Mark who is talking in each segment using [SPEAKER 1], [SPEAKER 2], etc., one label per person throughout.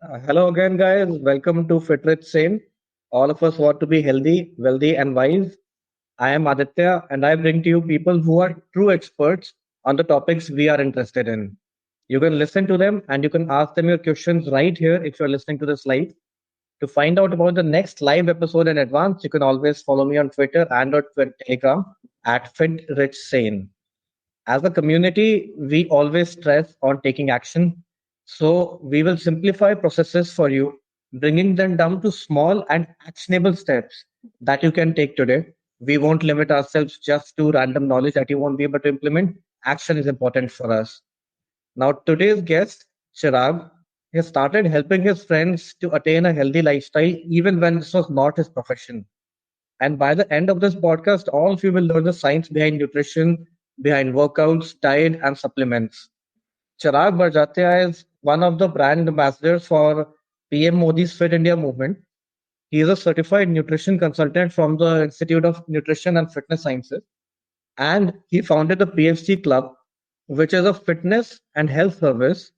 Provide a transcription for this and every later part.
[SPEAKER 1] Hello again, guys. Welcome to Fit Rich Sane. All of us want to be healthy, wealthy, and wise. I am Aditya, and I bring to you people who are true experts on the topics we are interested in. You can listen to them and you can ask them your questions right here if you're listening to this live. To find out about the next live episode in advance, you can always follow me on Twitter and or Telegram at FitRichSane. As a community, we always stress on taking action. So we will simplify processes for you, bringing them down to small and actionable steps that you can take today. We won't limit ourselves just to random knowledge that you won't be able to implement. Action is important for us. Now, today's guest, Chirag, he started helping his friends to attain a healthy lifestyle even when this was not his profession. And by the end of this podcast, all of you will learn the science behind nutrition, behind workouts, diet, and supplements. Chirag Barjatya is one of the brand ambassadors for PM Modi's Fit India movement. He is a certified nutrition consultant from the Institute of Nutrition and Fitness Sciences, and he founded the PFC Club, which is a fitness and health service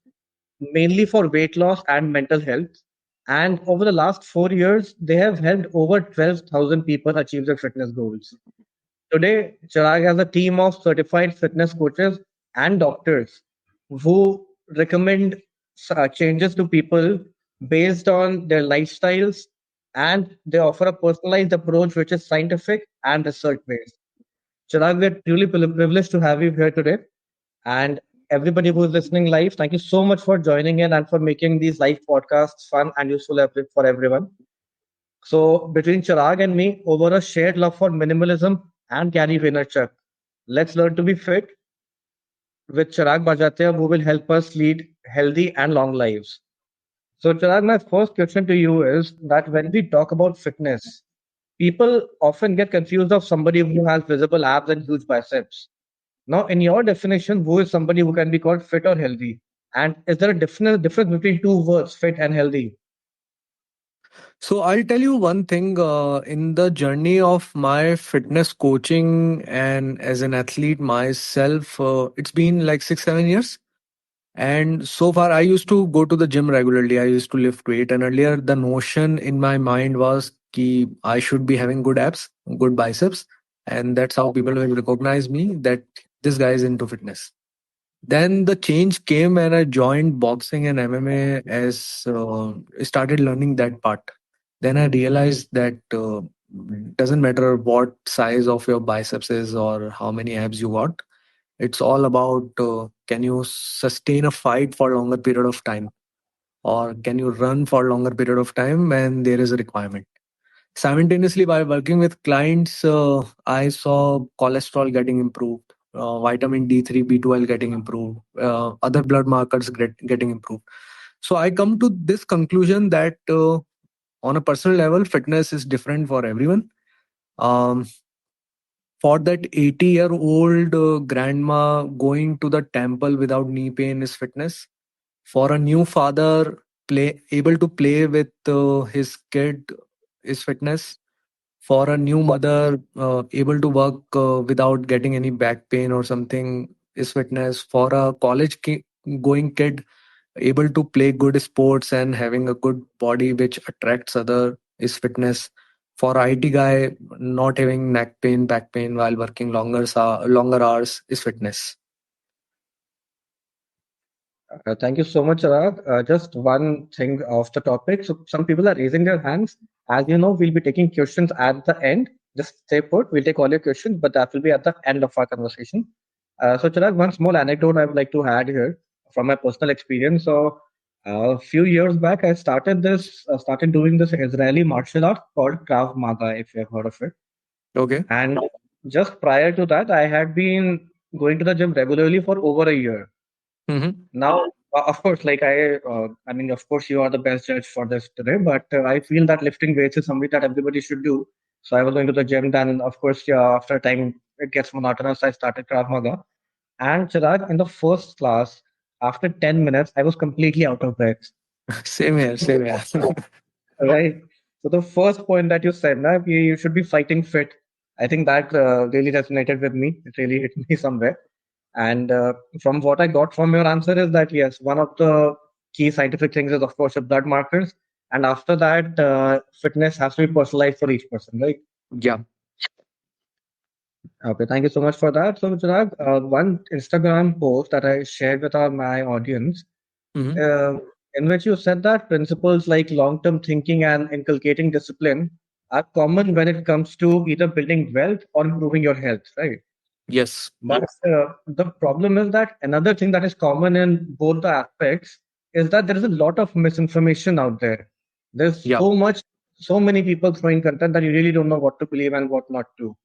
[SPEAKER 1] mainly for weight loss and mental health. And over the last 4 years, they have helped over 12,000 people achieve their fitness goals. Today, Chirag has a team of certified fitness coaches and doctors who recommend changes to people based on their lifestyles, and they offer a personalized approach which is scientific and research based. Chirag, we are truly privileged to have you here today. And everybody who is listening live, thank you so much for joining in and for making these live podcasts fun and useful for everyone. So, between Chirag and me, over a shared love for minimalism and Gary Vaynerchuk, let's learn to be fit with Chirag Bajatya, who will help us lead healthy and long lives. So, Chirag, my first question to you is that when we talk about fitness, people often get confused of somebody who has visible abs and huge biceps. Now, in your definition, who is somebody who can be called fit or healthy? And is there a difference between two words, fit and healthy?
[SPEAKER 2] So I'll tell you one thing in the journey of my fitness coaching and as an athlete myself, it's been like 6, 7 years. And so far, I used to go to the gym regularly. I used to lift weight. And earlier, the notion in my mind was that I should be having good abs, good biceps. And that's how people will recognize me that this guy is into fitness. Then the change came when I joined boxing and MMA as started learning that part. Then I realized that doesn't matter what size of your biceps is or how many abs you got. It's all about can you sustain a fight for a longer period of time or can you run for a longer period of time when there is a requirement. Simultaneously, by working with clients, I saw cholesterol getting improved, vitamin D3, B12 getting improved, other blood markers getting improved. So I come to this conclusion that on a personal level, fitness is different for everyone. Um, for that 80-year-old grandma, going to the temple without knee pain is fitness. For a new father, able to play with his kid is fitness. For a new mother, able to work without getting any back pain or something is fitness. For a going kid, able to play good sports and having a good body which attracts other is fitness. For IT guy, not having neck pain, back pain while working longer hours is fitness.
[SPEAKER 1] Thank you so much, Chirag. Just one thing off the topic. So, some people are raising their hands. As you know, we'll be taking questions at the end. Just stay put. We'll take all your questions, but that will be at the end of our conversation. So, Chirag, one small anecdote I would like to add here from my personal experience. So, a few years back, I started doing this Israeli martial art called Krav Maga, if you have heard of it.
[SPEAKER 2] Okay.
[SPEAKER 1] And just prior to that, I had been going to the gym regularly for over a year.
[SPEAKER 2] Hmm.
[SPEAKER 1] Now, of course, I mean, of course, you are the best judge for this today, but I feel that lifting weights is something that everybody should do. So I was going to the gym, then, of course, yeah, after a time, it gets monotonous. I started Krav Maga. And Chirag, in the first class, after 10 minutes, I was completely out of breath.
[SPEAKER 2] Same here, same here.
[SPEAKER 1] Right. So the first point that you said, na, you should be fighting fit. I think that really resonated with me. It really hit me somewhere. And from what I got from your answer is that yes, one of the key scientific things is, of course, your blood markers. And after that, fitness has to be personalized for each person, right?
[SPEAKER 2] Yeah.
[SPEAKER 1] Okay, thank you so much for that. So, Chirag, one Instagram post that I shared with my audience,
[SPEAKER 2] Hmm.
[SPEAKER 1] uh, in which you said that principles like long-term thinking and inculcating discipline are common when it comes to either building wealth or improving your health, right?
[SPEAKER 2] Yes.
[SPEAKER 1] But the problem is that another thing that is common in both the aspects is that there is a lot of misinformation out there. There's
[SPEAKER 2] Yeah.
[SPEAKER 1] so much, so many people throwing content that you really don't know what to believe and what not to.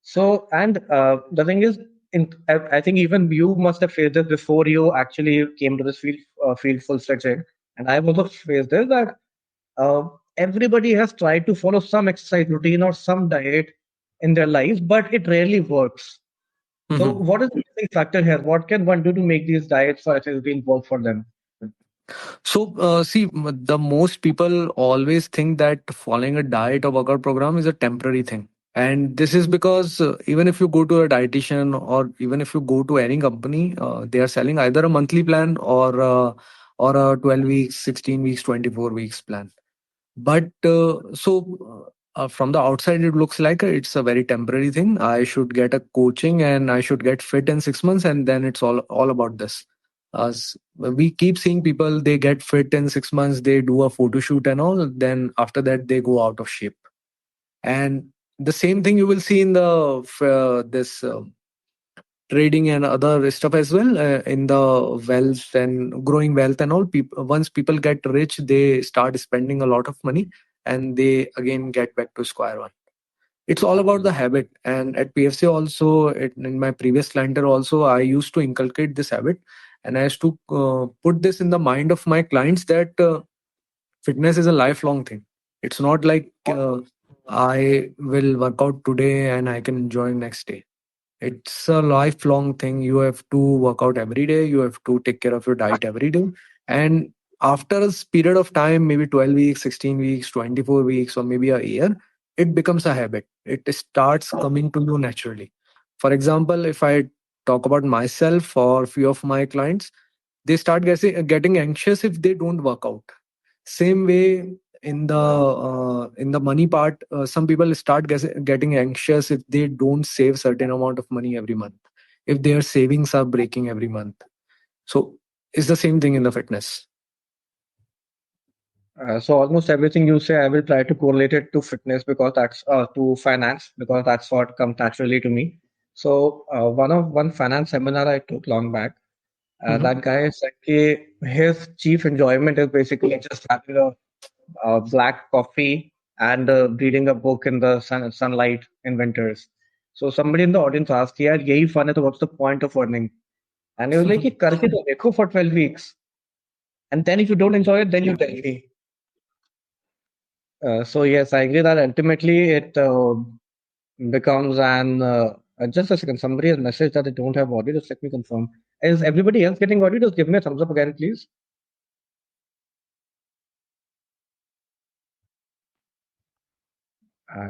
[SPEAKER 1] So, and the thing is, I think even you must have faced this before you actually came to this field full fledged. And I've also faced this that uh, everybody has tried to follow some exercise routine or some diet in their lives, but it rarely works. So,
[SPEAKER 2] Hmm.
[SPEAKER 1] what is the missing factor here? What can one do to make these diets or exercise routines work for them?
[SPEAKER 2] So, see, the most people always think that following a diet or workout program is a temporary thing. And this is because even if you go to a dietitian or even if you go to any company, they are selling either a monthly plan or a 12 weeks, 16 weeks, 24 weeks plan. But from the outside, it looks like it's a very temporary thing. I should get a coaching and I should get fit in 6 months, and then it's all about this. We keep seeing people, they get fit in 6 months, they do a photo shoot and all. Then after that, they go out of shape. And the same thing you will see in the this trading and other stuff as well, in the wealth and growing wealth and all. People, once people get rich, they start spending a lot of money and they again get back to square one. It's all about the habit. And at PFC also, in my previous clientele also, I used to inculcate this habit, and I used to put this in the mind of my clients that fitness is a lifelong thing. It's not like I will work out today and I can enjoy next day. It's a lifelong thing. You have to work out every day. You have to take care of your diet every day. And after a period of time, maybe 12 weeks, 16 weeks, 24 weeks, or maybe a year, it becomes a habit. It starts coming to you naturally. For example, if I talk about myself or few of my clients, they start getting anxious if they don't work out. Same way in the money part, some people start getting anxious if they don't save certain amount of money every month, if their savings are breaking every month. So it's the same thing in the fitness.
[SPEAKER 1] So almost everything you say, I will try to correlate it to fitness because that's to finance because that's what comes naturally to me. So one finance seminar I took long back,
[SPEAKER 2] Mhm.
[SPEAKER 1] that guy said his chief enjoyment is basically just having a black coffee and reading a book in the sunlight in winters. So somebody in the audience asked, "Yeah, यही fun है तो what's the point of earning?" And he was like, "ये करके तो देखो for 12 weeks, and then if you don't enjoy it, then you tell me." So yes, I agree that ultimately it becomes an. Just a second, somebody has messaged that they don't have audio. Just let me confirm. Is everybody else getting audio? Just give me a thumbs up again, please.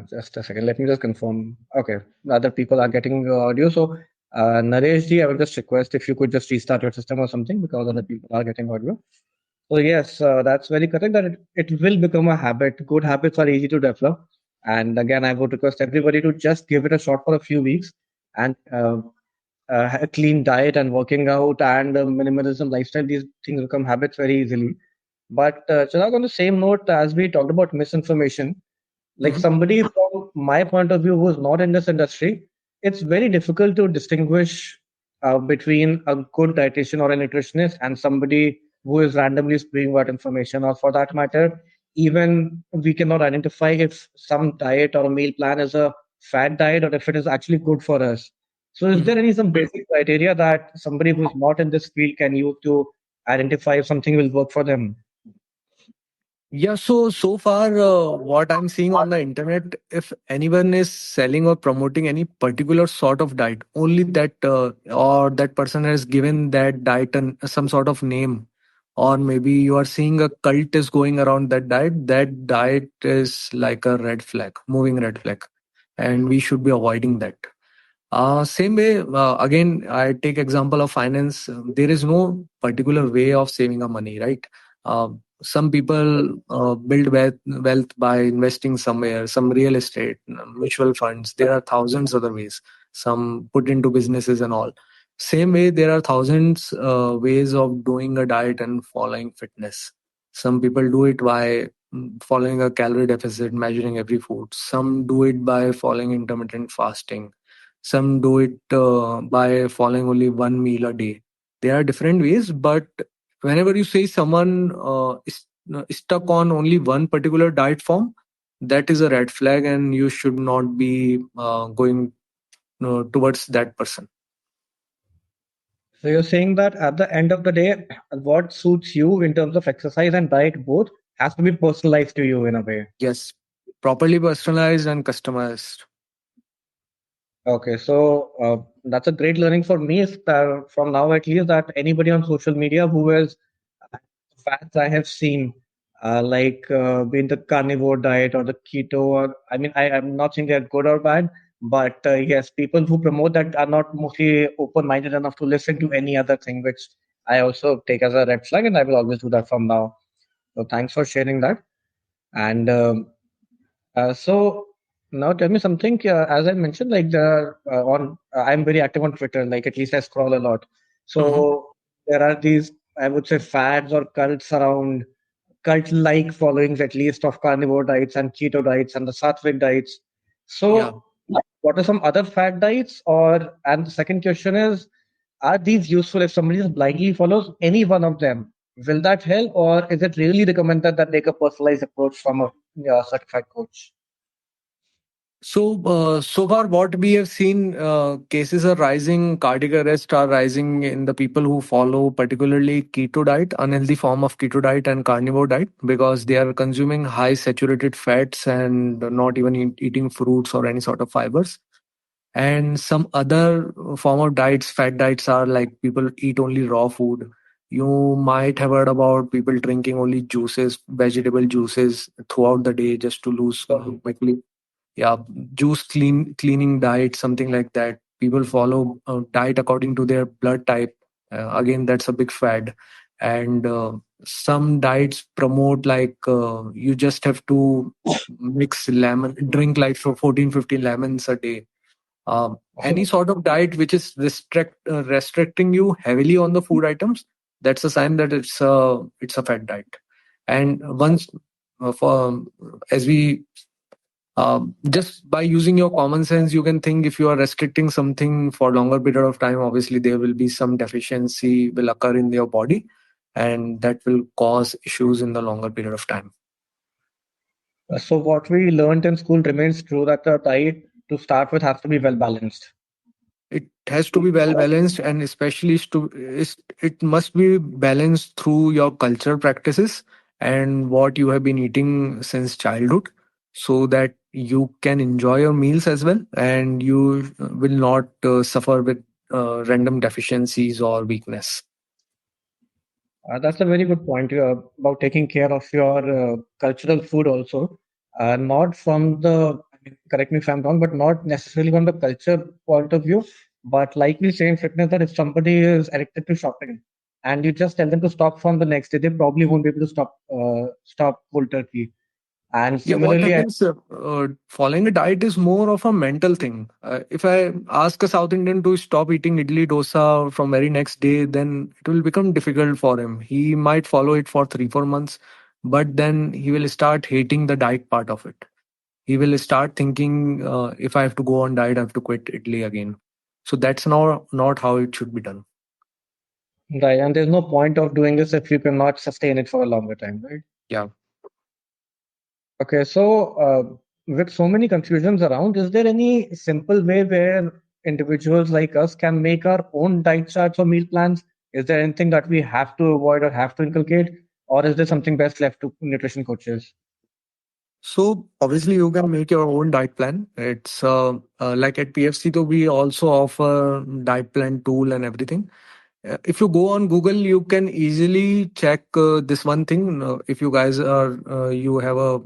[SPEAKER 1] Just a second. Let me just confirm. Okay, the other people are getting audio. So, Naresh ji, I will just request if you could just restart your system or something because other people are getting audio. So yes, that's very correct. That it will become a habit. Good habits are easy to develop. And again, I would request everybody to just give it a shot for a few weeks and a clean diet and working out and minimalism lifestyle. These things become habits very easily. But Chirag, on the same note, as we talked about misinformation, like
[SPEAKER 2] Mhm.
[SPEAKER 1] somebody from my point of view who's not in this industry, it's very difficult to distinguish between a good dietitian or a nutritionist and somebody who is randomly spewing out information, or for that matter, even we cannot identify if some diet or a meal plan is a fat diet or if it is actually good for us. So is there
[SPEAKER 2] Mhm.
[SPEAKER 1] any some basic criteria that somebody who's not in this field can use to identify if something will work for them?
[SPEAKER 2] Yeah, so far, what I'm seeing on the internet, if anyone is selling or promoting any particular sort of diet, only that or that person has given that diet some sort of name, or maybe you are seeing a cult is going around that diet. That diet is like a red flag, moving red flag, and we should be avoiding that. Same way, again, I take example of finance. There is no particular way of saving our money, right? Some people build wealth by investing somewhere, some real estate, mutual funds. There are thousands other ways. Some put into businesses and all. Same way, there are thousands ways of doing a diet and following fitness. Some people do it by following a calorie deficit, measuring every food. Some do it by following intermittent fasting. Some do it by following only one meal a day. There are different ways, but whenever you say someone is stuck on only one particular diet form, that is a red flag, and you should not be going towards that person.
[SPEAKER 1] So you're saying that at the end of the day, what suits you in terms of exercise and diet both has to be personalized to you in a way.
[SPEAKER 2] Yes, properly personalized and customized.
[SPEAKER 1] Okay, so that's a great learning for me is that from now at least that anybody on social media who is fads I have seen, in the carnivore diet or the keto, or I mean, I'm not saying they're good or bad, but yes, people who promote that are not mostly open-minded enough to listen to any other thing, which I also take as a red flag, and I will always do that from now. So thanks for sharing that. And so now tell me something. As I mentioned, I'm very active on Twitter. Like at least I scroll a lot.
[SPEAKER 2] Mhm.
[SPEAKER 1] So there are these, I would say, fads or cults around cult-like followings, at least of carnivore diets and keto diets and the sattvic diets.
[SPEAKER 2] Yeah.
[SPEAKER 1] So what are some other fad diets? Or and the second question is, are these useful if somebody just blindly follows any one of them? Will that help, or is it really recommended that take a personalized approach from a certified coach?
[SPEAKER 2] So far, what we have seen, cases are rising, cardiac arrest are rising in the people who follow particularly keto diet, unhealthy form of keto diet and carnivore diet, because they are consuming high saturated fats and not even eating fruits or any sort of fibers. And some other form of diets, fat diets, are like people eat only raw food. You might have heard about people drinking only juices, vegetable juices throughout the day just to lose quickly. Yeah, cleaning diet, something like that. People follow diet according to their blood type. Again, that's a big fad. And some diets promote like you just have to mix lemon, drink like for 14 15 lemons a day. Any sort of diet which is restricting you heavily on the food items, that's a sign that it's a fat diet. And once for as we just by using your common sense, you can think if you are restricting something for longer period of time, obviously there will be some deficiency will occur in your body, and that will cause issues in the longer period of time.
[SPEAKER 1] So what we learned in school remains true that the diet to start with has to be well balanced.
[SPEAKER 2] It has to be well balanced, and especially it must be balanced through your cultural practices and what you have been eating since childhood, so that you can enjoy your meals as well, and you will not suffer with random deficiencies or weakness.
[SPEAKER 1] That's a very good point about taking care of your cultural food also. Not from the, I mean, correct me if I'm wrong, but not necessarily from the culture point of view. But like we say in fitness, that if somebody is addicted to shopping and you just tell them to stop from the next day, they probably won't be able to stop cold turkey. And
[SPEAKER 2] Yeah, what
[SPEAKER 1] similarly,
[SPEAKER 2] happens? Following a diet is more of a mental thing. If I ask a South Indian to stop eating idli dosa from very next day, then it will become difficult for him. He might follow it for 3 4 months, but then he will start hating the diet part of it. He will start thinking, if I have to go on diet, I have to quit idli again. So that's not how it should be done.
[SPEAKER 1] right, and there's no point of doing this if you cannot sustain it for a longer time, right?
[SPEAKER 2] Yeah.
[SPEAKER 1] Okay, so with so many confusions around, is there any simple way where individuals like us can make our own diet charts or meal plans? Is there anything that we have to avoid or have to inculcate, or is there something best left to nutrition coaches?
[SPEAKER 2] So obviously you can make your own diet plan. It's like at PFC, though we also offer diet plan tool and everything. If you go on Google, you can easily check this one thing. If you guys are you have a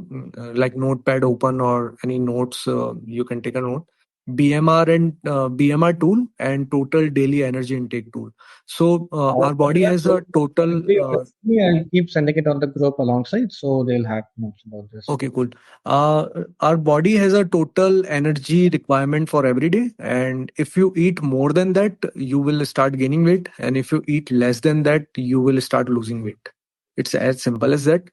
[SPEAKER 2] like notepad open or any notes, you can take a note. BMR and BMR tool and total daily energy intake tool. So our body has a total.
[SPEAKER 1] I'll keep sending it on the group alongside, so they'll have notes about this.
[SPEAKER 2] Okay, cool. Our body has a total energy requirement for every day, and if you eat more than that, you will start gaining weight, and if you eat less than that, you will start losing weight. It's as simple as that.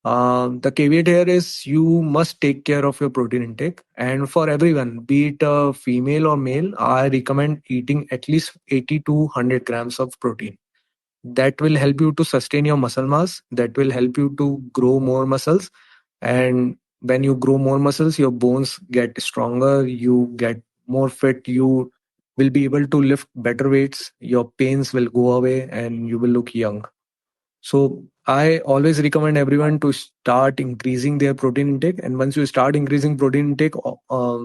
[SPEAKER 2] The caveat here is you must take care of your protein intake, and for everyone, be it a female or male, I recommend eating at least 80 to 100 grams of protein. That will help you to sustain your muscle mass. That will help you to grow more muscles, and when you grow more muscles, your bones get stronger, you get more fit, you will be able to lift better weights, your pains will go away, and you will look young. So I always recommend everyone to start increasing their protein intake. And once you start increasing protein intake,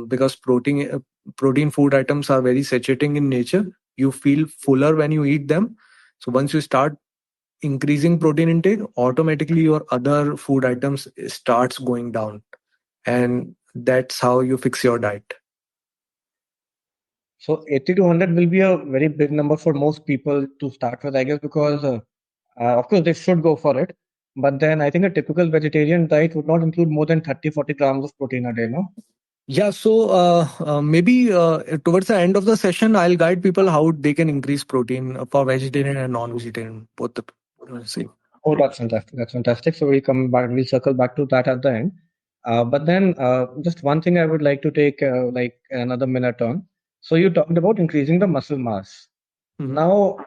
[SPEAKER 2] because protein food items are very satiating in nature, you feel fuller when you eat them. So once you start increasing protein intake, automatically your other food items starts going down, and that's how you fix your diet.
[SPEAKER 1] So 80 to 100 will be a very big number for most people to start with, I guess, because of course they should go for it. But then I think a typical vegetarian diet would not include more than 30-40 grams of protein a day, no?
[SPEAKER 2] Yeah, so maybe towards the end of the session, I'll guide people how they can increase protein for vegetarian and non-vegetarian, both the same.
[SPEAKER 1] Oh, that's fantastic. That's fantastic. So we'll come back, we'll circle back to that at the end. But then just one thing I would like to take like another minute on. So you talked about increasing the muscle mass.
[SPEAKER 2] Mhm.
[SPEAKER 1] Now,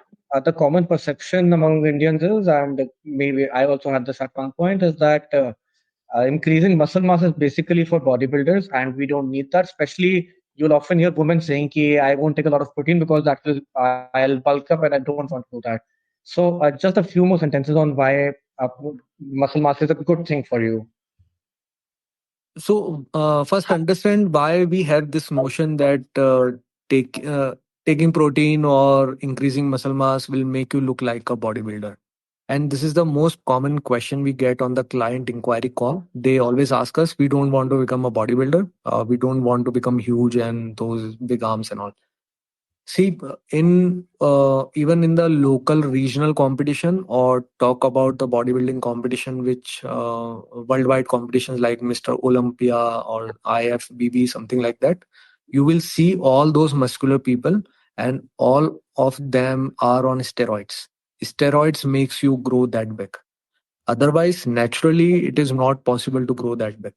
[SPEAKER 1] the common perception among Indians is, and maybe I also had this at one point, is that increasing muscle mass is basically for bodybuilders, and we don't need that. Especially, you'll often hear women saying, "Ki I won't take a lot of protein because that will I'll bulk up, and I don't want to do that." So, just a few more sentences on why muscle mass is a good thing for you.
[SPEAKER 2] So first, understand why we have this notion that take taking protein or increasing muscle mass will make you look like a bodybuilder. And this is the most common question we get on the client inquiry call. They always ask us, we don't want to become a bodybuilder. We don't want to become huge and those big arms and all. See, in even in the local regional competition, or talk about the bodybuilding competition, which worldwide competitions like Mr. Olympia or IFBB, something like that, you will see all those muscular people, and all of them are on steroids. Steroids makes you grow that big. Otherwise, naturally, it is not possible to grow that big.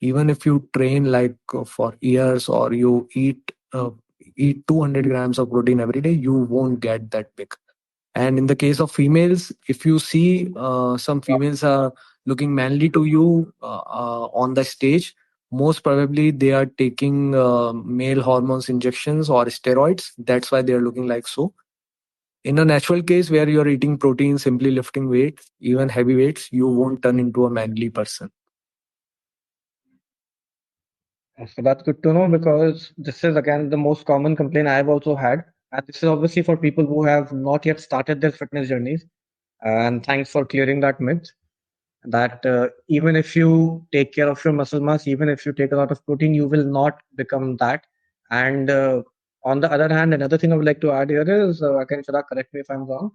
[SPEAKER 2] Even if you train like for years, or you eat 200 grams of protein every day, you won't get that big. And in the case of females, if you see some females are looking manly to you on the stage, most probably they are taking male hormones injections or steroids. That's why they are looking like so. In a natural case where you're eating protein, simply lifting weights, even heavy weights, you won't turn into a manly person.
[SPEAKER 1] So that's good to know because this is again the most common complaint I've also had. And this is obviously for people who have not yet started their fitness journeys. And thanks for clearing that myth that even if you take care of your muscle mass, even if you take a lot of protein, you will not become that. And on the other hand, another thing I would like to add here is, again, Chirag, correct me if I'm wrong,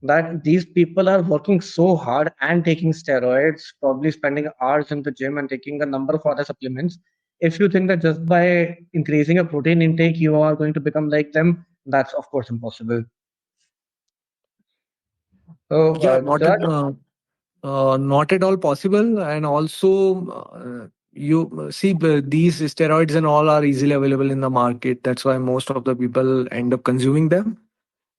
[SPEAKER 1] that these people are working so hard and taking steroids, probably spending hours in the gym and taking a number of other supplements. If you think that just by increasing your protein intake, you are going to become like them, that's of course impossible. So,
[SPEAKER 2] Yeah, not
[SPEAKER 1] Chirag,
[SPEAKER 2] at, not at all possible. And also, you see, these steroids and all are easily available in the market. That's why most of the people end up consuming them.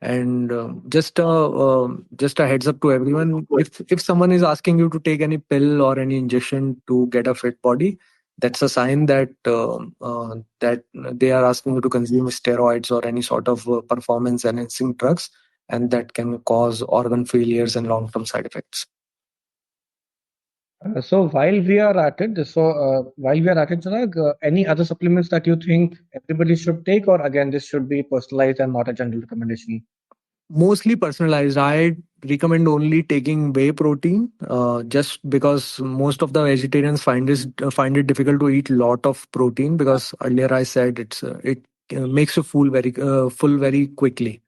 [SPEAKER 2] And just a heads up to everyone: if someone is asking you to take any pill or any injection to get a fit body, that's a sign that that they are asking you to consume steroids or any sort of performance enhancing drugs, and that can cause organ failures and long term side effects.
[SPEAKER 1] So while we are at it, Chirag, any other supplements that you think everybody should take, or again, this should be personalized and not a general recommendation?
[SPEAKER 2] Mostly personalized. I recommend only taking whey protein, just because most of the vegetarians find it difficult to eat lot of protein, because earlier I said it makes you full very quickly.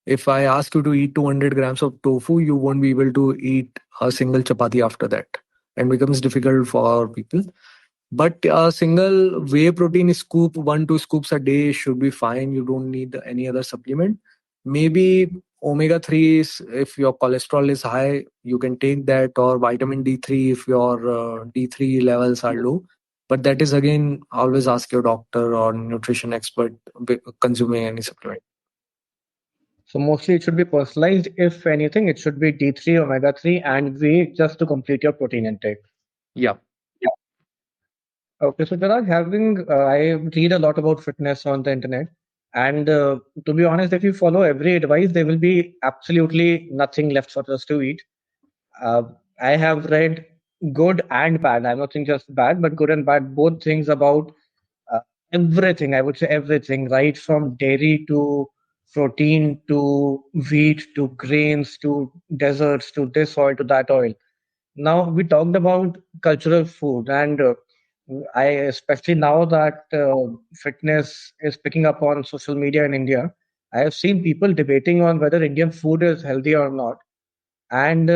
[SPEAKER 2] If I ask you to eat 200 grams of tofu, you won't be able to eat a single chapati after that, and becomes difficult for people. But a single whey protein scoop, 1 2 scoops a day should be fine. You don't need any other supplement. Maybe omega 3s, if your cholesterol is high, you can take that, or vitamin D3 if your D3 levels are low. But that is again, always ask your doctor or nutrition expert consuming any supplement.
[SPEAKER 1] So mostly it should be personalized. If anything, it should be D3, omega 3, and V just to complete your protein intake.
[SPEAKER 2] Yeah.
[SPEAKER 1] Okay, so Chirag, I read a lot about fitness on the internet, and to be honest, if you follow every advice, there will be absolutely nothing left for us to eat. Uh, I have read good and bad. I'm not saying just bad, but good and bad, both things about uh, everything. I would say everything, right from dairy to protein to wheat to grains to desserts to this oil to that oil. Now we talked about cultural food, and I especially now that fitness is picking up on social media in India, I have seen people debating on whether Indian food is healthy or not. And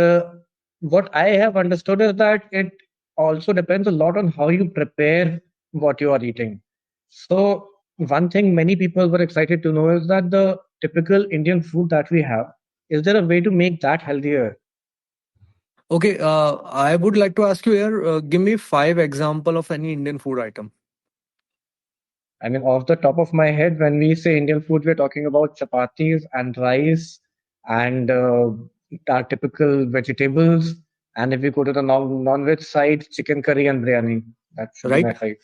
[SPEAKER 1] what I have understood is that it also depends a lot on how you prepare what you are eating. So one thing many people were excited to know is that the typical Indian food that we have, is there a way to make that healthier?
[SPEAKER 2] Okay, I would like to ask you here, give me 5 example of any Indian food item.
[SPEAKER 1] I mean, off the top of my head, when we say Indian food, we're talking about chapatis and rice and our typical vegetables. And if we go to the non-veg side, chicken curry and biryani. That should be
[SPEAKER 2] Right?
[SPEAKER 1] my five.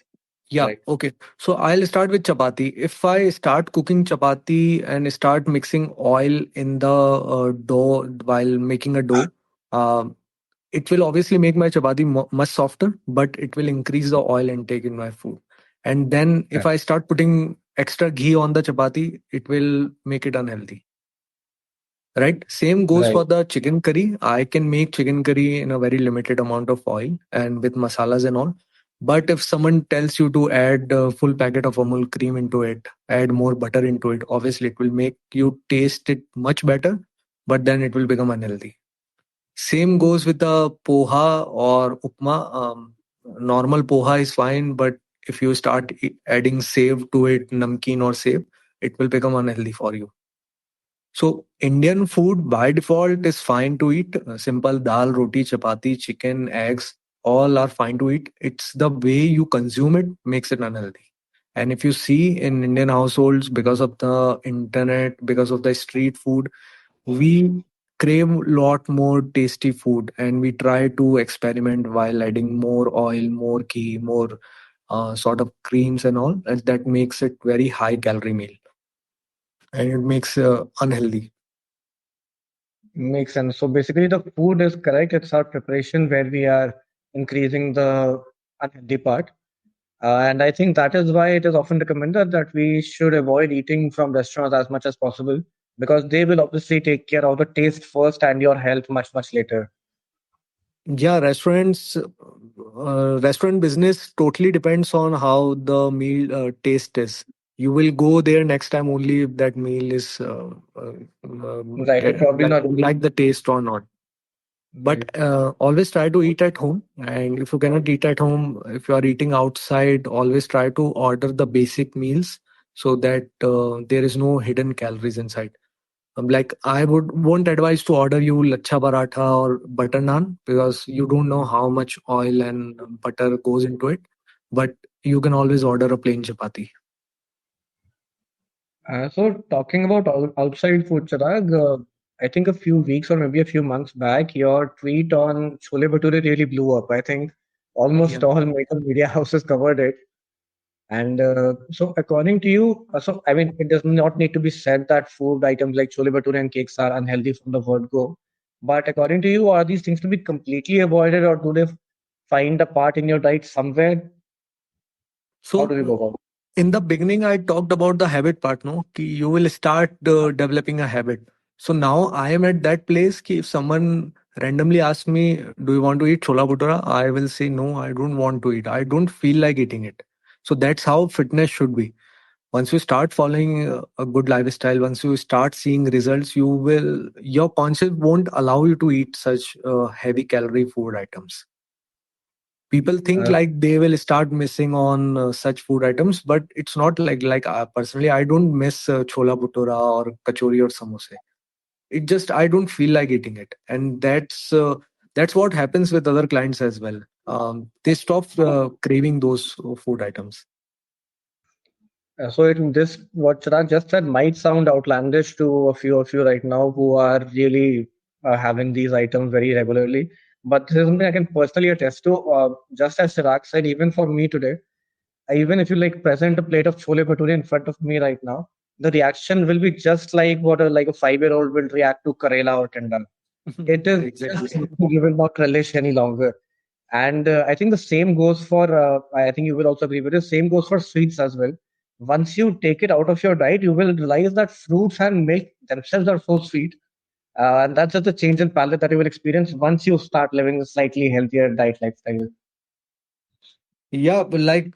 [SPEAKER 2] Yeah,
[SPEAKER 1] Right.
[SPEAKER 2] okay. So I'll start with chapati. If I start cooking chapati and start mixing oil in the dough while making a dough, um, it will obviously make my chapati much softer, but it will increase the oil intake in my food. And then if
[SPEAKER 1] Yeah.
[SPEAKER 2] I start putting extra ghee on the chapati, it will make it unhealthy. Right? Same goes
[SPEAKER 1] Right.
[SPEAKER 2] for the chicken curry. I can make chicken curry in a very limited amount of oil and with masalas and all. But if someone tells you to add a full packet of Amul cream into it, add more butter into it, obviously it will make you taste it much better, but then it will become unhealthy. Same goes with the poha or upma. Normal poha is fine, but if you start adding save to it, namkeen or save, it will become unhealthy for you. So Indian food by default is fine to eat. Simple dal, roti, chapati, chicken, eggs, all are fine to eat. It's the way you consume it makes it unhealthy. And if you see in Indian households, because of the internet, because of the street food, we crave a lot more tasty food, and we try to experiment while adding more oil, more ghee, more sort of creams and all, and that makes it very high calorie meal, and it makes unhealthy.
[SPEAKER 1] Makes sense. So basically, the food is correct. It's our preparation where we are increasing the unhealthy part. And I think that is why it is often recommended that we should avoid eating from restaurants as much as possible because they will obviously take care of the taste first and your health much, much later.
[SPEAKER 2] Yeah, restaurant business totally depends on how the meal taste is. You will go there next time only if that meal is
[SPEAKER 1] Right. It probably
[SPEAKER 2] like
[SPEAKER 1] not.
[SPEAKER 2] you like the taste or not.
[SPEAKER 1] Right.
[SPEAKER 2] But always try to eat at home. And if you cannot eat at home, if you are eating outside, always try to order the basic meals so that there is no hidden calories inside. Like I won't advise to order you lachha paratha or butter naan because you don't know how much oil and butter goes into it. But you can always order a plain chapati.
[SPEAKER 1] So talking about outside food, Chirag, I think a few weeks or maybe a few months back, your tweet on Chole Bhature really blew up. I think
[SPEAKER 2] Yeah.
[SPEAKER 1] almost all major media houses covered it. And so, according to you, so I mean, it does not need to be said that food items like chole bhature and cakes are unhealthy from the word go. But according to you, are these things to be completely avoided, or do they find a part in your diet somewhere? How do we
[SPEAKER 2] So
[SPEAKER 1] go about?
[SPEAKER 2] in the beginning, I talked about the habit part. No, Ki you will start developing a habit. So now I am at that place ki if someone randomly asks me, do you want to eat chola bhatura? I will say, no, I don't want to eat. I don't feel like eating it. So that's how fitness should be. Once you start following a good lifestyle, once you start seeing results, your conscience won't allow you to eat such heavy calorie food items. People think
[SPEAKER 1] Uh,
[SPEAKER 2] like they will start missing on such food items, but it's not like personally I don't miss chola bhatura or kachori or samosa. It just I don't feel like eating it, and that's what happens with other clients as well. They stop craving those food items.
[SPEAKER 1] so this what Chirag just said might sound outlandish to a few of you right now who are really having these items very regularly. But this is something I can personally attest to. Just as Chirag said, even for me today, even if you like present a plate of chole bhature in front of me right now, the reaction will be just like what a 5-year-old will react to Karela or Tendon. It is
[SPEAKER 2] Exactly.
[SPEAKER 1] just you will not relish any longer. And I think the same goes for, I think you will also agree with this, same goes for sweets as well. Once you take it out of your diet, you will realize that fruits and milk themselves are so sweet. And that's just a change in palate that you will experience once you start living a slightly healthier diet lifestyle.
[SPEAKER 2] Yeah, but like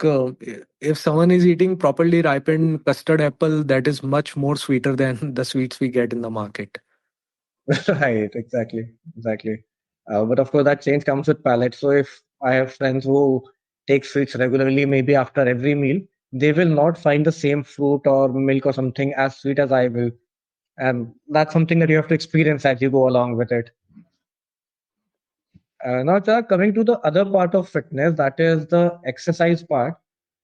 [SPEAKER 2] if someone is eating properly ripened custard apple, that is much more sweeter than the sweets we get in the market.
[SPEAKER 1] Right, exactly, exactly. But of course, that change comes with palate. So if I have friends who take sweets regularly, maybe after every meal, they will not find the same fruit or milk or something as sweet as I will. And that's something that you have to experience as you go along with it. Now, Chirag, coming to the other part of fitness, that is the exercise part.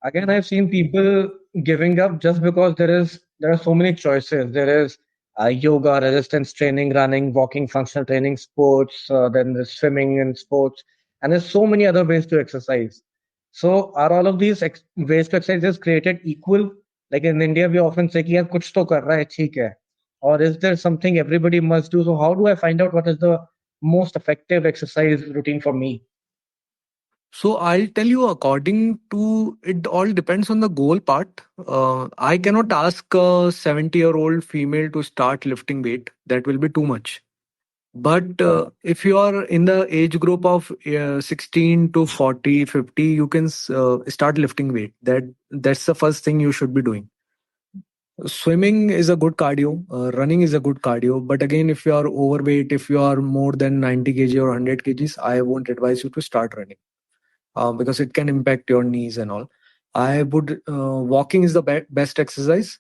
[SPEAKER 1] Again, I've seen people giving up just because there are so many choices. There is yoga, resistance training, running, walking, functional training, sports. Then there's swimming and sports, and there's so many other ways to exercise. So, are all of these ways to exercise is created equal? Like in India, we often say, "कि यार कुछ तो कर रहा है, ठीक है." Or is there something everybody must do? So, how do I find out what is the most effective exercise routine for me?
[SPEAKER 2] So I'll tell you, according to it, all depends on the goal part. I cannot ask a 70-year-old female to start lifting weight. That will be too much. But if you are in the age group of 16 to 40, 50, you can start lifting weight. That's the first thing you should be doing. Swimming is a good cardio. Running is a good cardio. But again, if you are overweight, if you are more than 90 kg or 100 kgs, I won't advise you to start running because it can impact your knees and all. I would walking is the best exercise.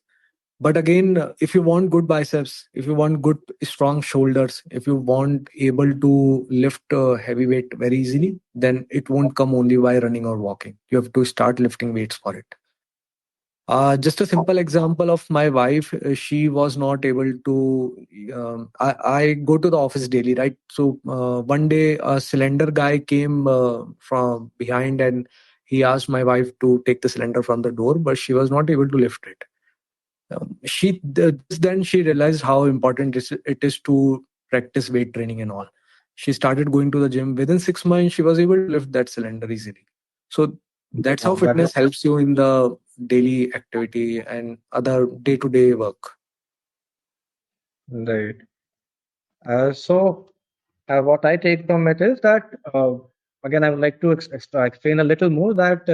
[SPEAKER 2] But again, if you want good biceps, if you want good strong shoulders, if you want able to lift heavy weight very easily, then it won't come only by running or walking. You have to start lifting weights for it. Just a simple example of my wife. She was not able to. I go to the office daily, right? So one day a cylinder guy came from behind and he asked my wife to take the cylinder from the door, but she was not able to lift it. Just then she realized how important it is to practice weight training and all. She started going to the gym. Within 6 months, she was able to lift that cylinder easily. So that's how
[SPEAKER 1] That
[SPEAKER 2] fitness helps you in the daily activity and other day-to-day work.
[SPEAKER 1] right. So, what I take from it is that, again, I would like to explain a little more that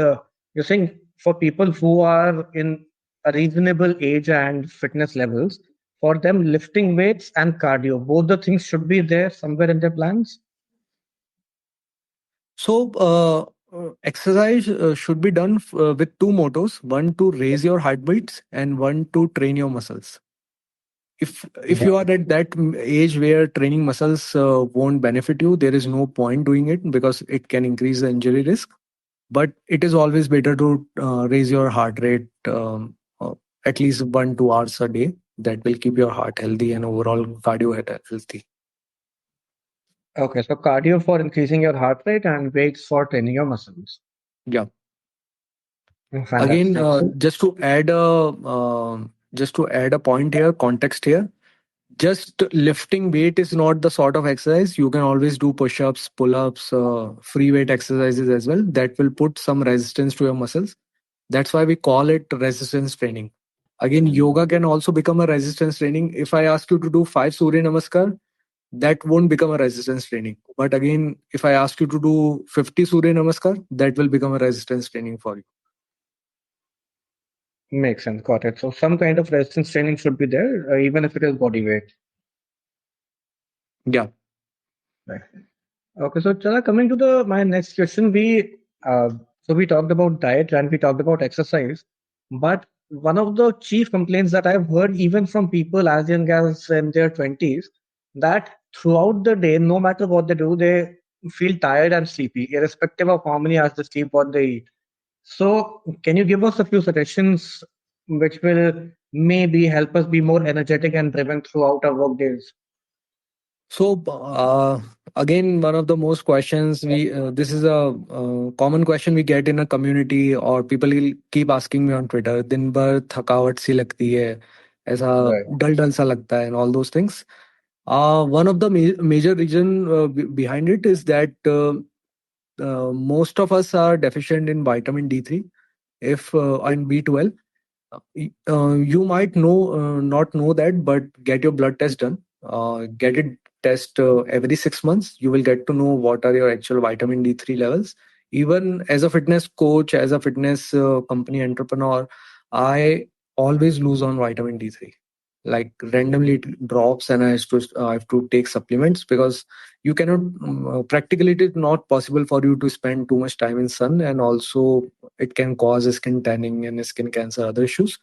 [SPEAKER 1] you're saying for people who are in a reasonable age and fitness levels, for them, lifting weights and cardio, both the things should be there somewhere in their plans.
[SPEAKER 2] So exercise should be done with two mottos: one to raise your heart beats and one to train your muscles. If you are at that age where training muscles won't benefit you, there is no point doing it because it can increase the injury risk. But it is always better to raise your heart rate at least 1 2 hours a day. That will keep your heart healthy and overall cardio healthy.
[SPEAKER 1] Okay, so cardio for increasing your heart rate and weights for training your muscles.
[SPEAKER 2] Yeah. Again,
[SPEAKER 1] Fantastic. So,
[SPEAKER 2] just to add a point here, context here. Just lifting weight is not the sort of exercise. You can always do push-ups, pull-ups, free weight exercises as well. That will put some resistance to your muscles. That's why we call it resistance training. Again, yoga can also become a resistance training. If I ask you to do 5 Surya Namaskar, that won't become a resistance training. But again, if I ask you to do 50 Surya Namaskar, that will become a resistance training for you.
[SPEAKER 1] Makes sense. Got it. So some kind of resistance training should be there, even if it is body weight.
[SPEAKER 2] Yeah.
[SPEAKER 1] Right. Okay. So Chala, coming to the my next question, uh, we talked about diet and we talked about exercise, but one of the chief complaints that I've heard even from people as young as in their 20s, that throughout the day, no matter what they do, they feel tired and sleepy, irrespective of how many hours they sleep, what they eat. So, can you give us a few suggestions which will maybe help us be more energetic and driven throughout our work days?
[SPEAKER 2] So again, one of the most questions we this is a common question we get in a community, or people will keep asking me on Twitter. दिन भर थकावट सी लगती है, ऐसा
[SPEAKER 1] Right.
[SPEAKER 2] डल डल सा लगता है, and all those things. One of the major reason behind it is that most of us are deficient in vitamin D3, if and B12. You might not know that, but get your blood test done. Get it test every 6 months. You will get to know what are your actual vitamin D3 levels. Even as a fitness coach, as a fitness company entrepreneur, I always lose on vitamin D3. Like randomly it drops, and I have to take supplements, because you cannot practically it is not possible for you to spend too much time in sun, and also it can cause skin tanning and skin cancer, other issues.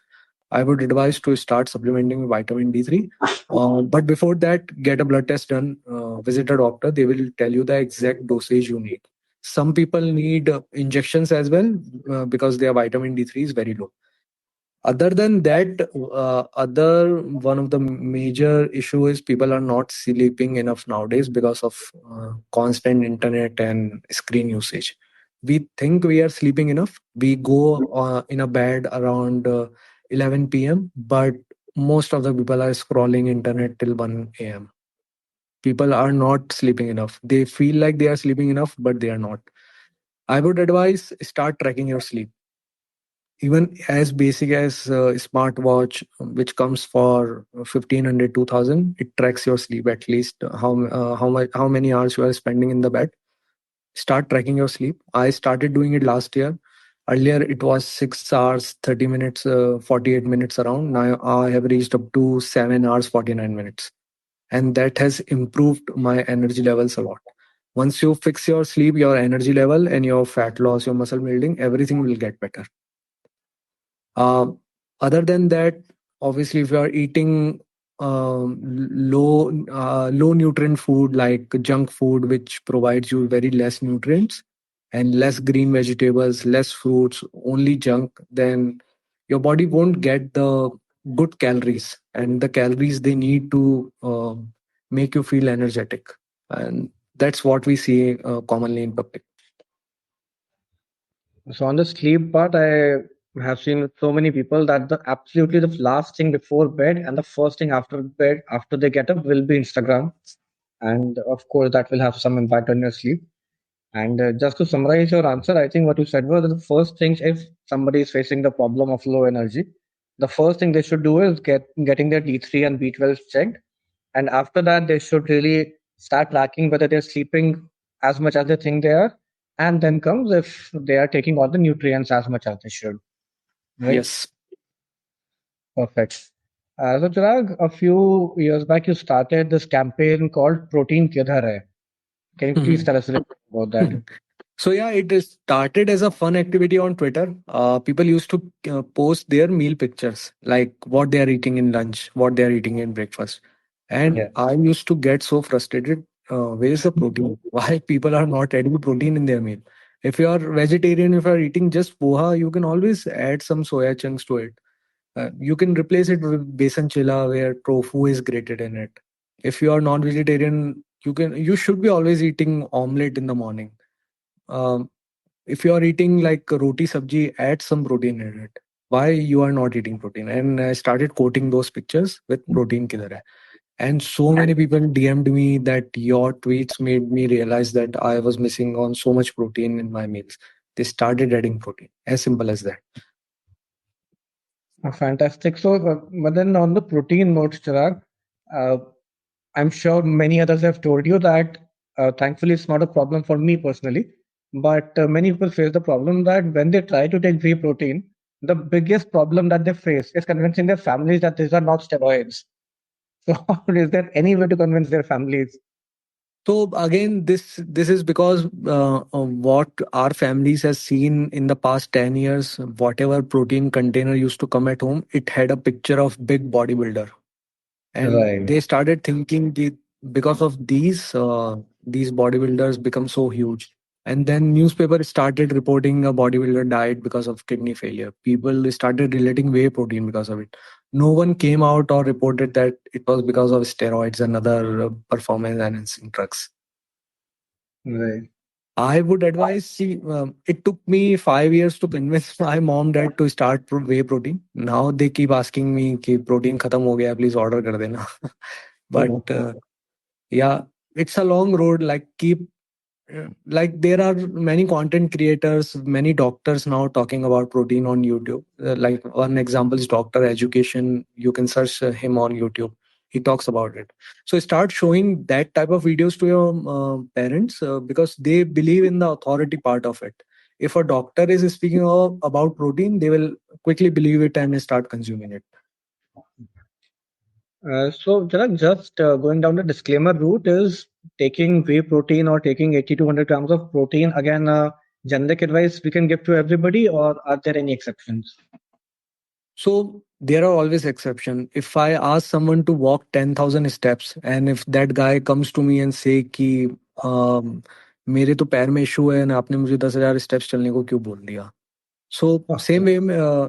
[SPEAKER 2] I would advise to start supplementing with vitamin D3. But before that, get a blood test done, visit a doctor. They will tell you the exact dosage you need. Some people need injections as well, because their vitamin D3 is very low. Other than that, other one of the major issue is people are not sleeping enough nowadays because of constant internet and screen usage. We think we are sleeping enough. We go in a bed around 11 p.m., but most of the people are scrolling internet till 1 a.m. People are not sleeping enough. They feel like they are sleeping enough, but they are not. I would advise start tracking your sleep. Even as basic as smartwatch, which comes for 1500, 2000, it tracks your sleep, at least how many hours you are spending in the bed. Start tracking your sleep. I started doing it last year. Earlier it was 6 hours 30 minutes, 48 minutes around. Now I have reached up to 7 hours 49 minutes, and that has improved my energy levels a lot. Once you fix your sleep, your energy level and your fat loss, your muscle building, everything will get better. Uh, Other than that, obviously, if you are eating low nutrient food like junk food, which provides you very less nutrients and less green vegetables, less fruits, only junk, then your body won't get the good calories and the calories they need to make you feel energetic. And that's what we see commonly in public.
[SPEAKER 1] So on the sleep part, I have seen with so many people that the absolutely the last thing before bed and the first thing after bed after they get up will be Instagram, and of course that will have some impact on your sleep. And just to summarize your answer, I think what you said was that the first thing, if somebody is facing the problem of low energy, the first thing they should do is getting their D3 and B12 checked, and after that they should really start tracking whether they're sleeping as much as they think they are, and then comes if they are taking all the nutrients as much as they should. Right?
[SPEAKER 2] Yes.
[SPEAKER 1] Perfect. So Chirag, a few years back you started this campaign called Protein Kidhar Hai. Can you please tell us a little bit about that?
[SPEAKER 2] So yeah, it is started as a fun activity on Twitter. People used to post their meal pictures, like what they are eating in lunch, what they are eating in breakfast, and
[SPEAKER 1] Yeah.
[SPEAKER 2] I used to get so frustrated. Where is the protein? Why people are not adding protein in their meal? If you are vegetarian, if you are eating just poha, you can always add some soya chunks to it. You can replace it with besan chilla, where tofu is grated in it. If you are non-vegetarian, you should be always eating omelette in the morning. um, if you are eating like roti sabji, add some protein in it. Why you are not eating protein? And I started quoting those pictures with protein kidhar hai. And so many people DM'd me that your tweets made me realize that I was missing on so much protein in my meals. They started adding protein. As simple as that.
[SPEAKER 1] Fantastic. So, but then on the protein note, Chirag, uh, I'm sure many others have told you that thankfully it's not a problem for me personally, but many people face the problem that when they try to take whey protein, the biggest problem that they face is convincing their families that these are not steroids. So, is there any way to convince their families?
[SPEAKER 2] So again, this is because what our families has seen in the past 10 years. Whatever protein container used to come at home, it had a picture of big bodybuilder, and
[SPEAKER 1] Right.
[SPEAKER 2] they started thinking because of these bodybuilders become so huge, and then newspaper started reporting a bodybuilder died because of kidney failure. People started relating whey protein because of it. No one came out or reported that it was because of steroids and other performance enhancing drugs.
[SPEAKER 1] Right.
[SPEAKER 2] I would advise. See, it took me 5 years to convince my mom dad to start whey protein. Now they keep asking me कि protein खत्म हो गया, please order कर देना. But yeah, it's a long road. Like keep like there are many content creators, many doctors now talking about protein on YouTube. Like one example is Doctor Education. You can search him on YouTube. He talks about it. So start showing that type of videos to your parents because they believe in the authority part of it. If a doctor is speaking about protein, they will quickly believe it and start consuming it.
[SPEAKER 1] So, Chirag, just going down the disclaimer route is taking whey protein or taking 80 to 100 grams of protein. Again, generic advice we can give to everybody, or are there any exceptions?
[SPEAKER 2] So there are always exceptions. If I ask someone to walk 10,000 steps, and if that guy comes to me and say कि मेरे तो पैर में issue है ना आपने मुझे 10,000 steps चलने को क्यों बोल दिया. So same way,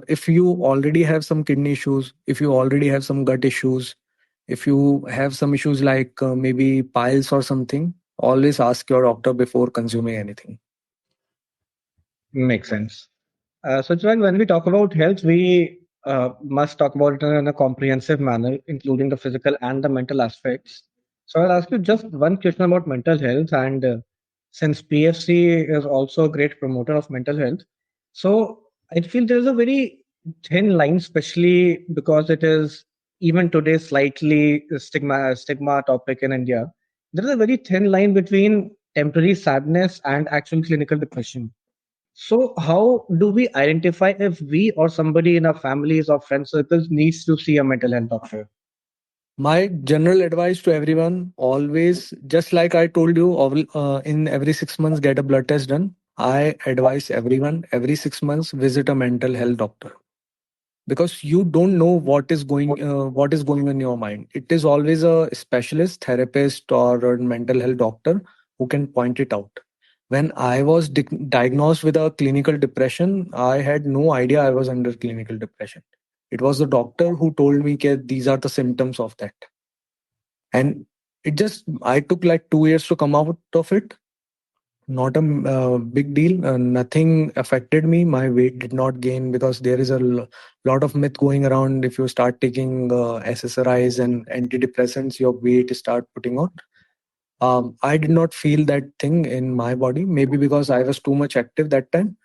[SPEAKER 2] if you already have some kidney issues, if you already have some gut issues, if you have some issues like maybe piles or something, always ask your doctor before consuming anything.
[SPEAKER 1] Makes sense. So, Chirag, when we talk about health, we must talk about it in a comprehensive manner, including the physical and the mental aspects. So, I'll ask you just one question about mental health. And since PFC is also a great promoter of mental health, so I feel there's a very thin line, especially because it is even today slightly stigma topic in India. There is a very thin line between temporary sadness and actual clinical depression. So, how do we identify if we or somebody in our families or friend circles needs to see a mental health doctor?
[SPEAKER 2] My general advice to everyone always, just like I told you, in every 6 months, get a blood test done. I advise everyone every 6 months visit a mental health doctor because you don't know what is going on in your mind. It is always a specialist, therapist, or a mental health doctor who can point it out. When I was diagnosed with a clinical depression, I had no idea I was under clinical depression. It was the doctor who told me that these are the symptoms of that, and it just I took like 2 years to come out of it. Not a big deal. Nothing affected me. My weight did not gain because there is a lot of myth going around. If you start taking SSRIs and antidepressants, your weight start putting on. I did not feel that thing in my body. Maybe because I was too much active that time.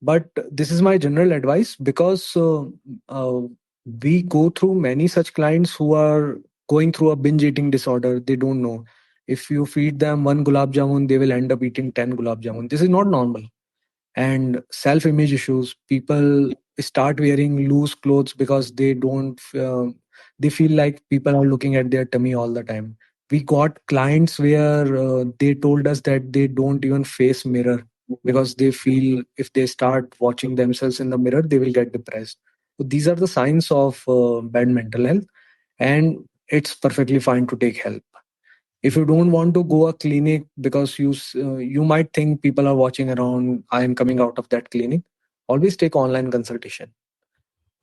[SPEAKER 2] But this is my general advice because uh, we go through many such clients who are going through a binge eating disorder. They don't know. If you feed them one gulab jamun, they will end up eating 10 gulab jamun. This is not normal. And self image issues, people start wearing loose clothes because they don't they feel like people are looking at their tummy all the time. We got clients where they told us that they don't even face mirror because they feel if they start watching themselves in the mirror they will get depressed. So these are the signs of bad mental health, and it's perfectly fine to take help. If you don't want to go a clinic because you might think people are watching around, I am coming out of that clinic, always take online consultation.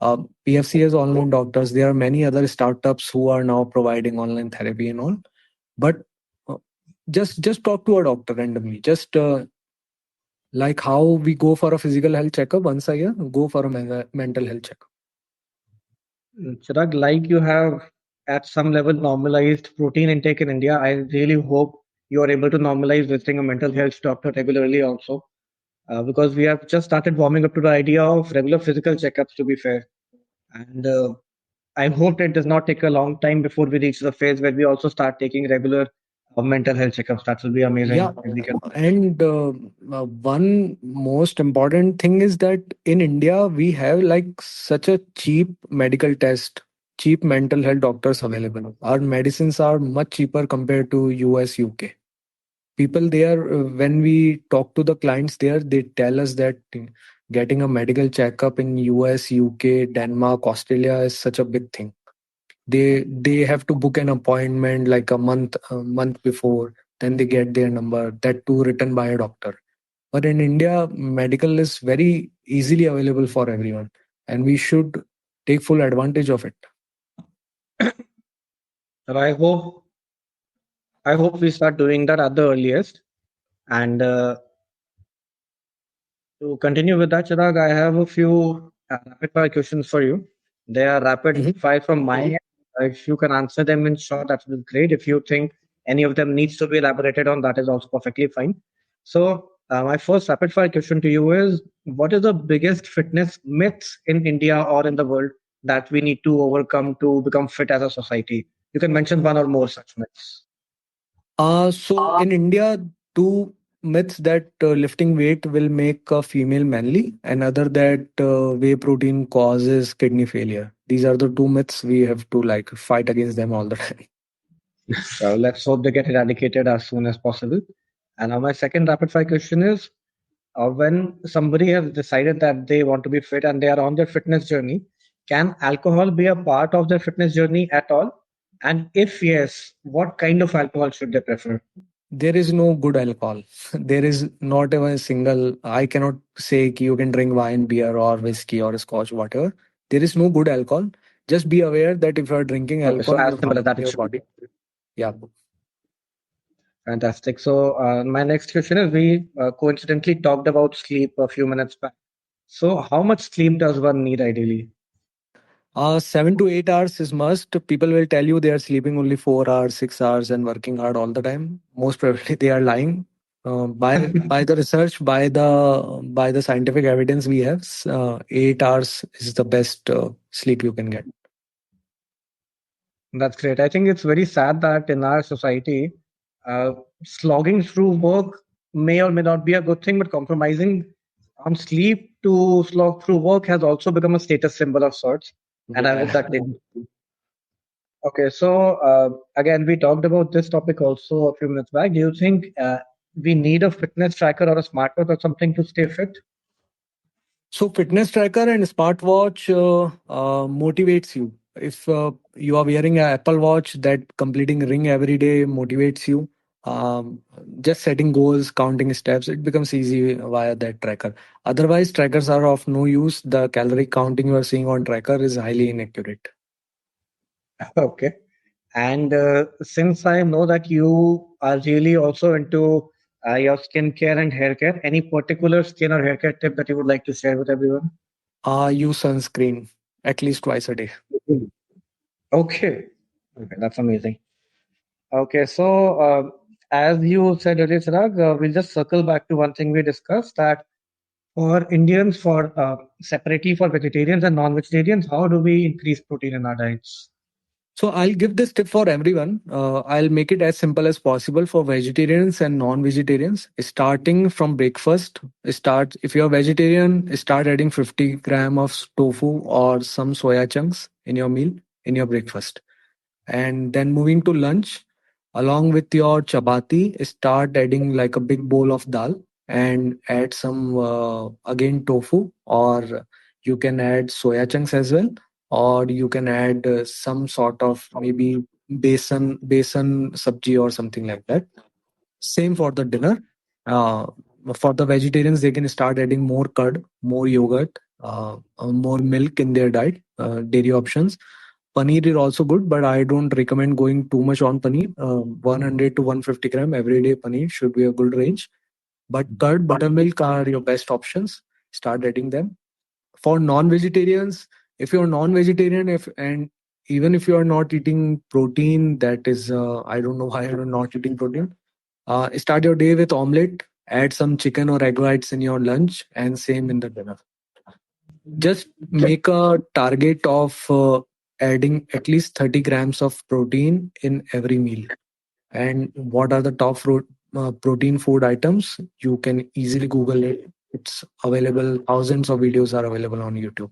[SPEAKER 2] PFC has online doctors. There are many other startups who are now providing online therapy and all, but uh, just talk to a doctor randomly. Just like how we go for a physical health checkup once a year, go for a mental health checkup.
[SPEAKER 1] Chirag, like you have at some level normalized protein intake in India, I really hope you are able to normalize visiting a mental health doctor regularly also, because we have just started warming up to the idea of regular physical checkups, to be fair. And I hope it does not take a long time before we reach the phase where we also start taking regular mental health checkups. That will be
[SPEAKER 2] Yeah,
[SPEAKER 1] amazing if we can.
[SPEAKER 2] and one most important thing is that in India we have like such a cheap medical test, cheap mental health doctors available. Our medicines are much cheaper compared to US, UK. People there, when we talk to the clients there, they tell us that getting a medical checkup in US, UK, Denmark, Australia is such a big thing. They have to book an appointment like a month before, then they get their number, that too written by a doctor. But in India, medical is very easily available for everyone, and we should take full advantage of it.
[SPEAKER 1] So I hope we start doing that at the earliest. And to continue with that, Chirag, I have a few rapid fire questions for you. They are rapid
[SPEAKER 2] Mhm.
[SPEAKER 1] fire from my end. If you can answer them in short, that would be great. If you think any of them needs to be elaborated on, that is also perfectly fine. So, my first rapid fire question to you is: what is the biggest fitness myths in India or in the world that we need to overcome to become fit as a society? You can mention one or more such myths.
[SPEAKER 2] So in India, two myths that lifting weight will make a female manly, another that whey protein causes kidney failure. These are the two myths we have to like fight against them all the time.
[SPEAKER 1] So let's hope they get eradicated as soon as possible. And now my second rapid fire question is: when somebody has decided that they want to be fit and they are on their fitness journey, can alcohol be a part of their fitness journey at all? And if yes, what kind of alcohol should they prefer?
[SPEAKER 2] There is no good alcohol. There is not even a single. I cannot say ki you can drink wine, beer, or whiskey, or scotch, whatever. There is no good alcohol. Just be aware that if you are drinking
[SPEAKER 1] Okay, so
[SPEAKER 2] alcohol,
[SPEAKER 1] as
[SPEAKER 2] you're
[SPEAKER 1] simple as
[SPEAKER 2] harming
[SPEAKER 1] that it
[SPEAKER 2] your
[SPEAKER 1] should be.
[SPEAKER 2] body. Yeah.
[SPEAKER 1] Fantastic. So my next question is: we coincidentally talked about sleep a few minutes back. So how much sleep does one need ideally?
[SPEAKER 2] 7 to 8 hours is must. People will tell you they are sleeping only 4 hours, 6 hours, and working hard all the time. Most probably they are lying. By the research, by the scientific evidence we have, 8 hours is the best sleep you can get.
[SPEAKER 1] That's great. I think it's very sad that in our society, uh, slogging through work may or may not be a good thing, but compromising on sleep to slog through work has also become a status symbol of sorts. And I hope
[SPEAKER 2] Yeah.
[SPEAKER 1] that they. Okay, so again, we talked about this topic also a few minutes back. Do you think we need a fitness tracker or a smartwatch or something to stay fit?
[SPEAKER 2] So fitness tracker and smartwatch motivates you. If you are wearing an Apple Watch, that completing ring every day motivates you. Um, just setting goals, counting steps, it becomes easy via that tracker. Otherwise, trackers are of no use. The calorie counting you are seeing on tracker is highly inaccurate.
[SPEAKER 1] Okay. And since I know that you are really also into your skincare and hair care, any particular skin or hair care tip that you would like to share with everyone?
[SPEAKER 2] Use sunscreen at least twice a day.
[SPEAKER 1] Mhm. Okay. Okay, that's amazing. Okay, so as you said earlier, Chirag, we'll just circle back to one thing we discussed that for Indians, for separately for vegetarians and non-vegetarians, how do we increase protein in our diets?
[SPEAKER 2] So I'll give this tip for everyone. I'll make it as simple as possible for vegetarians and non-vegetarians. Starting from breakfast, start if you're vegetarian, start adding 50 gram of tofu or some soya chunks in your meal in your breakfast. And then moving to lunch, along with your chapati, start adding like a big bowl of dal and add some again tofu, or you can add soya chunks as well, or you can add some sort of maybe besan sabji or something like that. Same for the dinner. Uh, for the vegetarians, they can start adding more curd, more yogurt, more milk in their diet, dairy options. Paneer is also good, but I don't recommend going too much on paneer. 100 to 150 gram every day paneer should be a good range. But curd, buttermilk are your best options. Start adding them. For non-vegetarians, if you're non-vegetarian, if and even if you are not eating protein, that is, I don't know why you're not eating protein. Start your day with omelette. Add some chicken or egg whites in your lunch, and same in the dinner. Just make a target of adding at least 30 grams of protein in every meal. And what are the top protein food items? You can easily Google it. It's available. Thousands of videos are available on YouTube.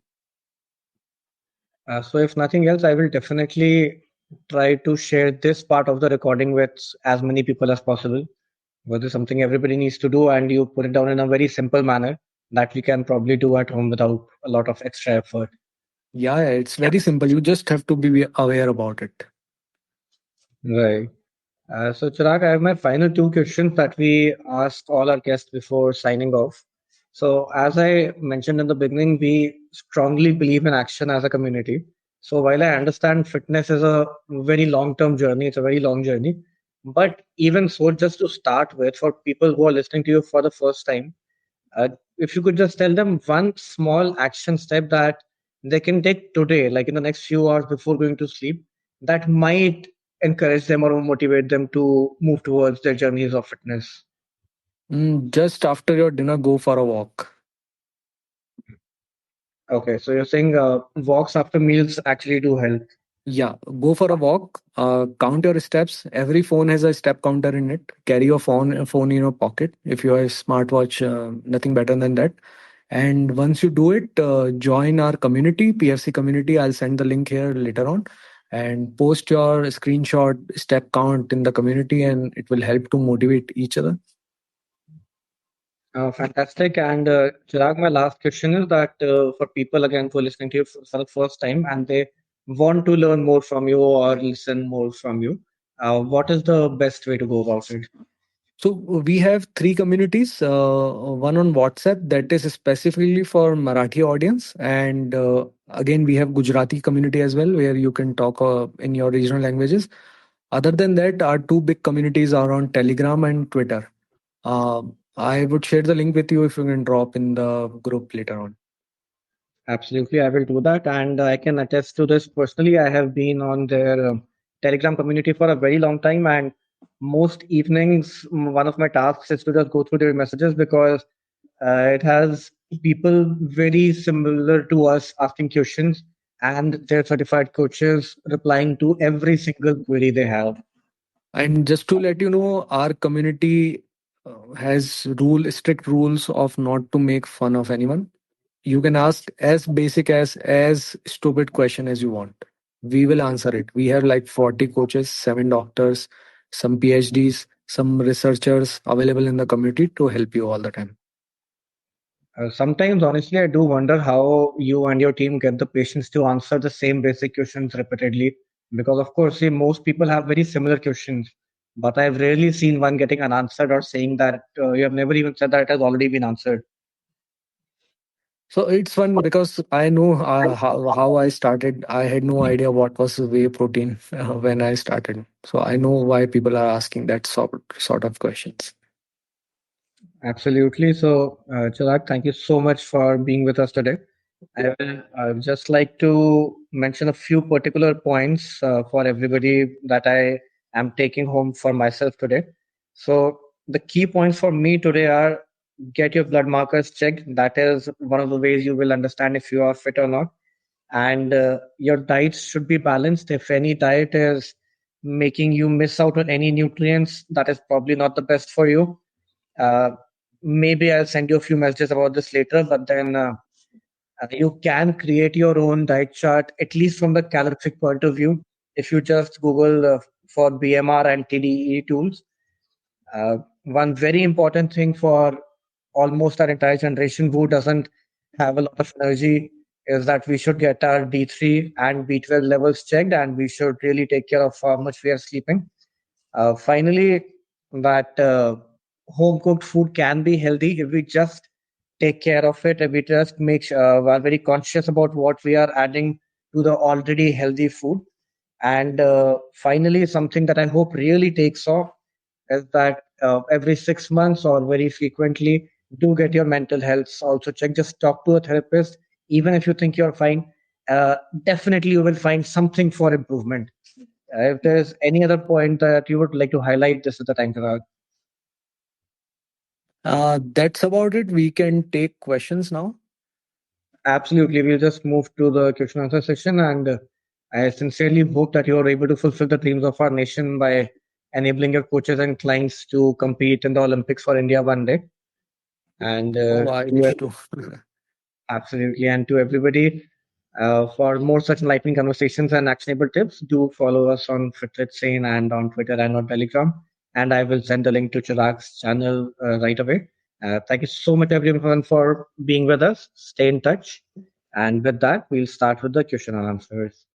[SPEAKER 1] So if nothing else, I will definitely try to share this part of the recording with as many people as possible. Because it's something everybody needs to do, and you put it down in a very simple manner that we can probably do at home without a lot of extra effort.
[SPEAKER 2] Yeah, yeah, it's very simple. You just have to be aware about it.
[SPEAKER 1] Right. So, Chirag, I have my final two questions that we ask all our guests before signing off. So, as I mentioned in the beginning, we strongly believe in action as a community. So, while I understand fitness is a very long term journey, it's a very long journey. But even so, just to start with, for people who are listening to you for the first time, if you could just tell them one small action step that they can take today, like in the next few hours before going to sleep, that might encourage them or motivate them to move towards their journeys of fitness.
[SPEAKER 2] Just after your dinner, go for a walk.
[SPEAKER 1] Okay, so you're saying walks after meals actually do help.
[SPEAKER 2] Yeah, go for a walk. Count your steps. Every phone has a step counter in it. Carry your phone in your pocket. If you have a smartwatch, nothing better than that. And once you do it, join our community, PFC community. I'll send the link here later on, and post your screenshot step count in the community, and it will help to motivate each other.
[SPEAKER 1] Fantastic. And Chirag, my last question is that for people again who are listening to you for the first time and they want to learn more from you or listen more from you, what is the best way to go about it?
[SPEAKER 2] So we have three communities. One on WhatsApp that is specifically for Marathi audience, and again we have Gujarati community as well, where you can talk in your regional languages. Other than that, our two big communities are on Telegram and Twitter. Uh, I would share the link with you if you can drop in the group later on.
[SPEAKER 1] Absolutely, I will do that. And I can attest to this personally. I have been on their Telegram community for a very long time. And most evenings, one of my tasks is to just go through their messages because it has people very similar to us asking questions and their certified coaches replying to every single query they have.
[SPEAKER 2] And just to let you know, our community has strict rules of not to make fun of anyone. You can ask as basic as stupid question as you want. We will answer it. We have like 40 coaches, 7 doctors, some PhDs, some researchers available in the community to help you all the time.
[SPEAKER 1] Sometimes, honestly, I do wonder how you and your team get the patience to answer the same basic questions repeatedly. Because, of course, see, most people have very similar questions, but I've rarely seen one getting unanswered or saying that you have never even said that it has already been answered.
[SPEAKER 2] So it's fun because I know how I started. I had no idea what was whey protein when I started. So I know why people are asking that sort of questions.
[SPEAKER 1] Absolutely. So, Chirag, thank you so much for being with us today. I would just like to mention a few particular points for everybody that I am taking home for myself today. So, the key points for me today are get your blood markers checked. That is one of the ways you will understand if you are fit or not. And your diets should be balanced. If any diet is making you miss out on any nutrients, that is probably not the best for you. uh, Maybe I'll send you a few messages about this later, but then you can create your own diet chart, at least from the calorific point of view. If you just Google for BMR and TDE tools, one very important thing for almost our entire generation who doesn't have a lot of energy is that we should get our D3 and B12 levels checked, and we should really take care of how much we are sleeping. Finally, that home cooked food can be healthy if we just take care of it. If we just are very conscious about what we are adding to the already healthy food. And finally, something that I hope really takes off is that every 6 months or very frequently, do get your mental health also check. Just talk to a therapist, even if you think you're fine. Definitely, you will find something for improvement. If there's any other point that you would like to highlight, this is the time to.
[SPEAKER 2] That's about it. We can take questions now.
[SPEAKER 1] Absolutely. We'll just move to the question answer session. And I sincerely hope that you are able to fulfill the dreams of our nation by enabling your coaches and clients to compete in the Olympics for India one day. And
[SPEAKER 2] Oh, I wish to.
[SPEAKER 1] absolutely. And to everybody, for more such enlightening conversations and actionable tips, do follow us on FitletSane and on Twitter and on Telegram. And I will send the link to Chirag's channel right away. Thank you so much, everyone, for being with us. Stay in touch. And with that, we'll start with the question and answers.